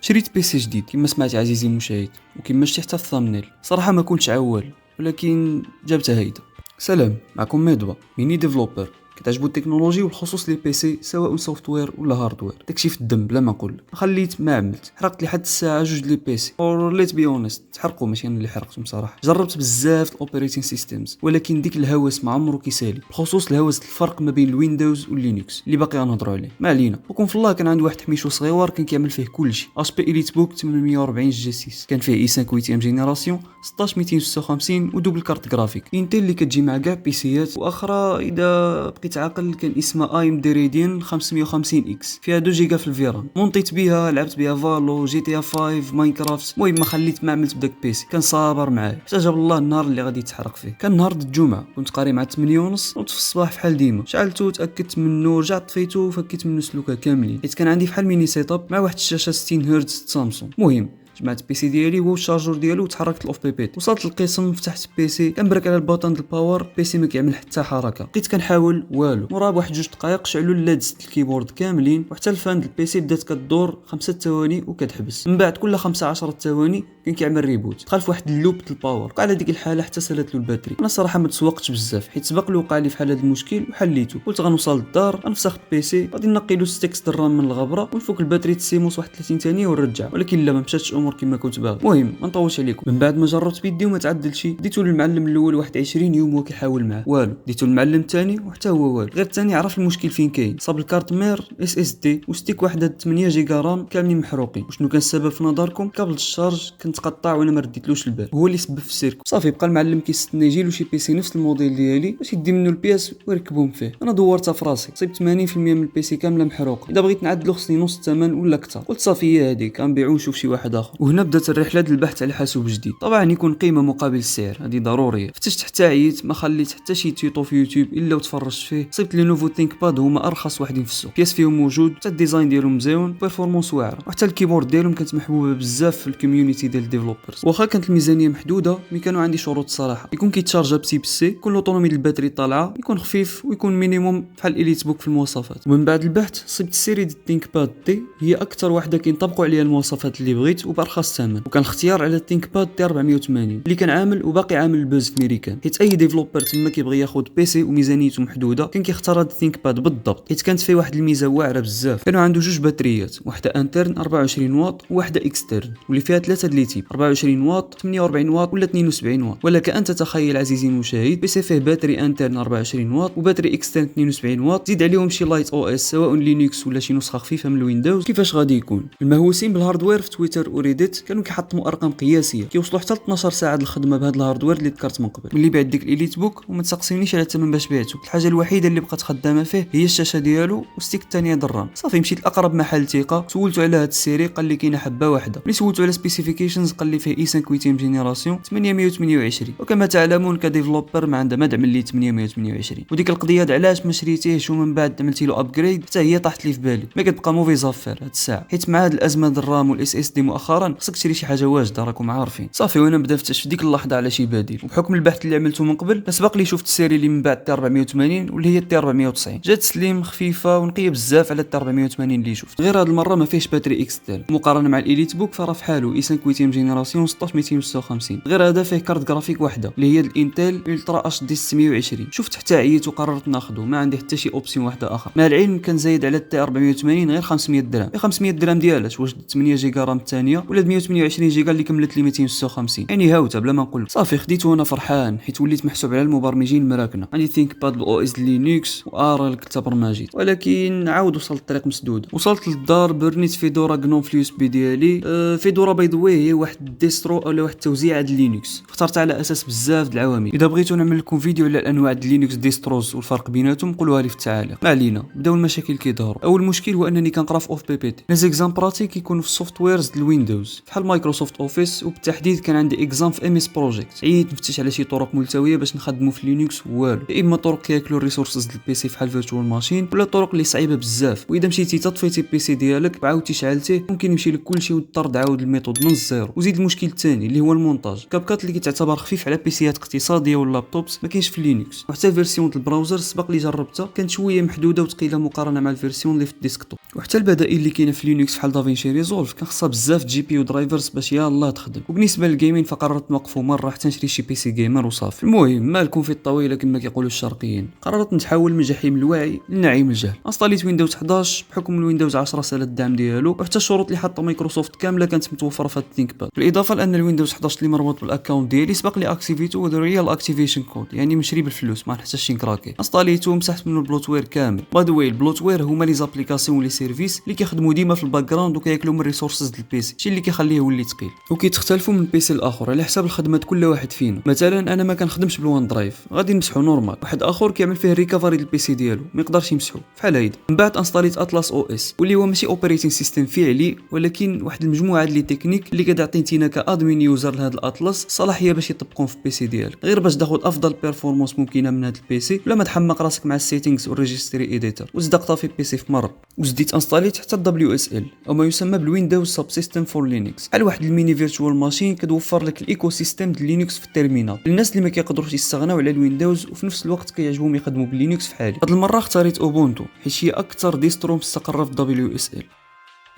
شريت بيسي جديد كما سمعت عزيزي المشاهد وكما شتي حتى في الثامنيل. صراحه ما كنتش عوال ولكن جابتها هيدا. سلام، معكم ميدوا ميني ديفلوبر. كتعجبو التكنولوجي والخصوص لي بيسي سواء سوفتوير ولا هاردوير. داكشي في الدم بلا ما نقول. خليت ما عملت، حرقت لي حد الساعه جوج لي بيسي اور ليت بي اونست تحرقوا، ماشي انا اللي حرقتهم صراحه. جربت بزاف الاوبريتين سيستمز ولكن ديك الهوس ما عمرو كيسالي، بخصوص الهوس الفرق ما بين الويندوز واللينكس اللي باقي نهضروا عليه. ما علينا. وكون في الله كان عندي واحد حميشو صغيور كان كيعمل فيه كلشي. اش بي اليت بوك 840 جي 6 كان فيه اي 5 8 جينيراسيون 16256 ودوبل كارت جرافيك انتل اللي كتجي مع كاع بيسيات، واخرى اذا بقيت عاقل كان اسمها ايم دي ريدين 550 اكس فيها 2 جيجا في الفيران. مونطيت بها، لعبت بها فالو، جي تي 5، ماينكرافت. المهم ما خليت ما عملت بداك بيسي، كان صابر معايا حتى جاب الله النهار اللي غادي يتحرق فيه. كان نهار الجمعه، كنت قاري مع 8:30 وفي الصباح فحال ديما شعلته تاكدت منه، رجعت طفيته وفكيت منه سلوكه كاملين حيت كان عندي فحال ميني سيت اب مع واحد الشاشه 60 هرتز سامسونج. المهم جمعت البيسي ديالي هو الشارجور ديالو وتحركت الاوف بي بي. وصلت للقسم، فتحت البيسي، كنبرك على البوطون ديال الباور، البيسي ما كيعمل حتى حركه. بقيت كنحاول والو. مورا بواحد 2 دقائق شعلوا الليدز الكيبورد كاملين وحتى الفان ديال البيسي بدات كدور 5 ثواني وكتحبس. من بعد كل 15 ثواني كان كيعمل ريبوت. دخل في واحد اللوب ديال الباور. وقع على ديك الحاله حتى سالت له الباتري. انا صراحه ما تسوقتش بزاف حيت سبق له وقع لي فحال هذا المشكل وحليته. قلت غنوصل للدار غنفسخ البيسي، غادي نقي له ستيكس الرام من الغبره ونفك الباتري تسيموس واحد 30 ثانيه ونرجع. ولكن لا، ما مشاتش الامور كما كنت باغي. المهم ما نطولش عليكم. من بعد ما جربت بيدي وما تعدل شي، ديتو للمعلم الاول واحد 20 يوم وهو كيحاول معاه والو. ديتو للمعلم الثاني وحتى هو والو. غير الثاني عرف المشكل فين كاين، صاب الكارت مير اس اس دي وستيك واحده 8 جيجا رام كاملين محروقين. وشنو كان السبب في نظركم؟ كابل الشارج كان تقطع وانا ما رديتلوش البال، هو اللي سبب في السيركو. صافي بقى المعلم كيستنى يجي له شي بيسي نفس الموديل ديالي باش يدي منه البياس ويركبهم فيه. انا دورتها في راسي، صيب 80% من البيسي كامله محروقه. اذا بغيت نعدلو خصني نص الثمن ولا اكثر. قلت صافي هي هذيك، كنبيعو ونشوف شي واحد اخر. وهنا بدات الرحله ديال البحث على حاسوب جديد. طبعا يكون قيمه مقابل السعر، هذه ضروريه. فتشت حتى عييت، ما خليت حتى شي تيتو في يوتيوب الا وتفرجت فيه. صيبت لي نوفو ثينك باد هما ارخص واحدين في السوق، بياس فيهم موجود، حتى الديزاين ديالهم مزيون، بيرفورمانس واعره، وحتى الكيبورد ديالهم كانت محبوبه بزاف في الكوميونيتي ديال الديفلوبرز. واخا كانت الميزانيه محدوده مي كانوا عندي شروط صراحه. يكون كيتشارجا بسي بسي، يكون لوطونومي ديال الباتري طالعه، يكون خفيف، ويكون مينيموم بحال اليت بوك في المواصفات. ومن بعد البحث صيبت السيري ديال ثينك باد دي، هي اكثر واحده كينطبقوا عليها المواصفات اللي بغيت وبارخص ثمن. وكان الاختيار على ثينك باد دي 480 اللي كان عامل وباقي عامل البوز في ميريكان، حيت اي ديفلوبر تما كيبغي ياخذ بيسي وميزانيته محدوده كان كيختار هاد ثينك باد بالضبط، حيت كانت فيه واحد الميزه واعره بزاف. كانوا عنده جوج باتريات، واحده انترن 24 واط وواحده اكسترن، واللي فيها ثلاثه ديال تيب 24 واط 48 واط ولا 72 واط. ولك انت تخيل عزيزي المشاهد، بيسي فيه باتري انترن 24 واط وباتري اكسترن 72 واط، زيد عليهم شي لايت او اس سواء لينكس ولا شي نسخه خفيفه من الويندوز. كيفاش غادي يكون؟ المهووسين بالهاردوير في تويتر وريديت كانوا كيحطموا ارقام قياسيه كيوصلوا حتى 12 ساعه الخدمه بهذا الهاردوير اللي ذكرت من قبل. ملي بعت ديك الاليت بوك وما تسقسيونيش على الثمن باش بعته، الحاجه الوحيده اللي بقات خدامه فيه هي الشاشه ديالو والستيك الثانيه ديال الرام. صافي مشيت لاقرب محل ثقه، سولته على هاد السيري، قال لي كاينه حبه واحده. ملي سولته على سبيسيفيكيشنز قال لي فيه اي 5 8 جينيراسيون 828. وكما تعلمون كديفلوبر ما عنده ما دعم لي 828. وديك القضيه علاش ما شريتيهش ومن بعد عملتي له ابجريد حتى هي طاحت لي في بالي. ما كتبقى موفي زافير هاد الساعه، حيت مع هاد الازمه ديال الرام والاس اس دي مؤخرا خصك تشري شي حاجه واجده، راكم عارفين. صافي وانا بدات في ديك اللحظه على شي بديل، وبحكم البحث اللي عملته من قبل سبق لي شفت السيري اللي من بعد تي 480 واللي هي تي 490. جات سليم خفيفه ونقيه بزاف على تي 480 اللي شفت. غير هاد المره ما فيهش باتري اكسترن، مقارنه مع الاليت بوك فراه فحالو اي 5 8 جينيراسيون 16256. غير هذا فيه كارت جرافيك واحده اللي هي الانتل الترا اتش دي 620. شفت حتى عييت وقررت ناخذه، ما عندي حتى شي اوبسيون واحده اخر. مع العلم كان زايد على تي 480 غير 500 درهم. 500 درهم ديالاش واش 8 جيجا رام الثانيه ولا 128 جيجا اللي كملت لي 256؟ يعني هاوته بلا ما نقول. صافي خديته وانا فرحان حيت وليت محسوب على المبرمجين المراكنه. عندي ثينك باد او اس لينكس وارل كنت برمجيت، ولكن عاود وصلت الطريق مسدوده. وصلت للدار برنيت فيدورا غنوم في اليو اس بي ديالي. فيدورا باي ذا واي هي واحد الديسترو ولا واحد التوزيع ديال لينكس، اخترتها على اساس بزاف د العوامل. اذا بغيتو نعمل لكم فيديو على الانواع د لينكس ديستروز والفرق بيناتهم قولوها لي في التعاليق. ما علينا، بداو المشاكل كيظهروا. اول مشكل هو انني كنقرا في اوف بي بي تي. لي زيكزام براتيك يكونوا في السوفتويرز ديال الويندوز بحال مايكروسوفت اوفيس، وبالتحديد كان عندي اكزام في ام اس بروجيكت. عييت نفتش على شي طرق ملتويه باش نخدموا في لينكس والو، يا اما طرق كياكلوا الريسورسز ديال البيسي بحال فيرتوال ماشين، ولا طرق اللي صعيبه بزاف. واذا مشيتي تطفيتي البيسي ديالك وعاودتي شعلتيه ممكن يمشي لك كلشي وتضطر تعاود الميثود من الزيرو. وزيد المشكل الثاني اللي هو المونتاج. كابكات اللي كتعتبر خفيف على بيسيات اقتصاديه واللابتوبس ما كاينش في لينكس، وحتى الفيرسيون ديال البراوزر سبق لي جربتها كانت شويه محدوده وثقيله مقارنه مع الفيرسيون اللي في الديسكتوب. وحتى البدائل اللي كاينه في لينكس بحال دافينشي ريزولف كان خصها بزاف جي بي يو درايفرز باش يلاه تخدم. وبالنسبه للجيمين فقررت نوقفوا مره حتى نشري شي بي سي جيمر وصافي. المهم مالكم في الطويله كما كيقولوا الشرقيين، قررت نتحول من جحيم الوعي لنعيم الجهل. انستاليت ويندوز 11 بحكم الويندوز 10 سال الدعم ديالو، وحتى الشروط اللي حاطه مايكروسوفت كامله كانت متوفره في الثينك باد، بالاضافه لان الويندوز 11 اللي مربوط بالاكونت ديالي سبق لي اكتيفيتو وذ ريال اكتيفيشن كود، يعني مشري بالفلوس ما نحتاجش شي نكراكي. انستاليتو ومسحت منه البلوتوير كامل. باي ذا واي البلوتوير هما لي زابليكاسيون لي سيرفيس اللي كيخدموا ديما في الباك جراوند وكياكلوا من الريسورسز ديال البيسي، شي اللي كيخليه يولي ثقيل وكيتختلفوا من بيسي الاخر على حساب الخدمات كل واحد فينا. مثلا انا ما كنخدمش بالوان درايف، غادي نمسحو نورمال، واحد اخر كيعمل فيه ريكفري ديال البيسي ديالو ما يقدرش يمسحو بحال هيدا. من بعد انستاليت اطلس او اس واللي هو ماشي اوبريتينغ سيستم فعلي، ولكن واحد المجموعه ديال لي تكنيك اللي كتعطي انت كادمين يوزر لهذا الاطلس صلاحيه باش يطبقون في البيسي ديالك، غير باش تاخذ افضل بيرفورمانس ممكنه من هذا البيسي ولا ما تحمق راسك مع السيتينغز والريجستري ايديتور وزدق طافي بيسي في مره. وزديت انستاليت حتى الدبليو اس ال او ما يسمى بالويندوز سب سيستم فور لينكس، بحال واحد الميني فيرتوال ماشين كتوفر لك الايكو سيستم ديال لينكس في التيرمينال للناس اللي ما كيقدروش يستغناو على الويندوز وفي نفس الوقت كيعجبهم يخدموا باللينكس في حالي. هاد المره اختاريت اوبونتو حيت هي اكثر ديسترو مستقره في دبليو اس ال.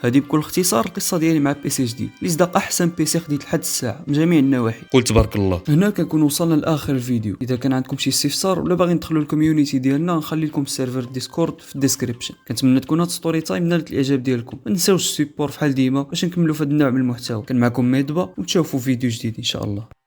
هذه بكل اختصار القصه ديالي مع بيسي جديد اللي صدق احسن بيسي خديت لحد الساعه من جميع النواحي. قلت تبارك الله. هنا كنكون وصلنا لاخر الفيديو. اذا كان عندكم شي استفسار ولا باغيين تدخلوا الكوميونيتي ديالنا نخلي لكم السيرفر ديسكورد في الديسكريبشن. كنتمنى تكون هاد ستوري تايم نالت الاعجاب ديالكم، ما تنساوش السيبور بحال ديما باش نكملوا في هذا النوع من المحتوى. كان معكم ميدبا ونتشوفوا في فيديو جديد ان شاء الله.